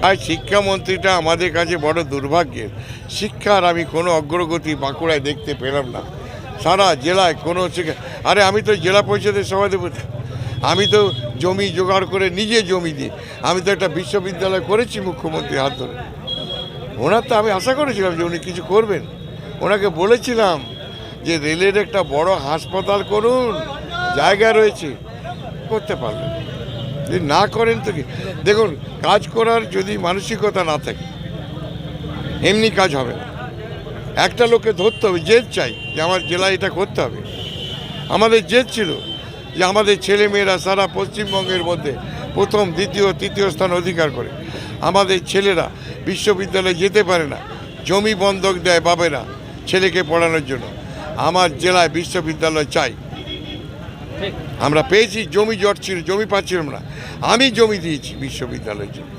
আর শিক্ষামন্ত্রীটা আমাদের কাছে বড় দুর্ভাগ্যের। শিক্ষার আমি কোনো অগ্রগতি বাঁকুড়ায় দেখতে পেলাম না। সারা জেলায় কোনো শিক্ষা, আরে আমি তো জেলা পরিষদের সভাপতি, আমি তো জমি জোগাড় করে নিজে জমি দিই, আমি তো একটা বিশ্ববিদ্যালয় করেছি মুখ্যমন্ত্রী হাত ধরে। ওনার তো আমি আশা করেছিলাম যে উনি কিছু করবেন, ওনাকে বলেছিলাম যে রেলের একটা বড় হাসপাতাল করুন, জায়গা রয়েছে, করতে পারলেন। যদি না করেন তো কি, দেখুন কাজ করার যদি মানসিকতা না থাকে এমনি কাজ হবে না। একটা লোককে ধরতে হবে, জেদ চাই যে আমার জেলায় এটা করতে হবে। আমাদের জেদ ছিল যে আমাদের ছেলেমেয়েরা সারা পশ্চিমবঙ্গের মধ্যে প্রথম দ্বিতীয় তৃতীয় স্থান অধিকার করে। আমাদের ছেলেরা বিশ্ববিদ্যালয়ে যেতে পারে না, জমি বন্ধক দেয় বাবেরা ছেলেকে পড়ানোর জন্য। আমার জেলায় বিশ্ববিদ্যালয় চাই। আমরা পেয়েছি, জমি জট ছিল, জমি পাচ্ছিলাম না, আমি জমি দিয়েছি বিশ্ববিদ্যালয়ের জন্য।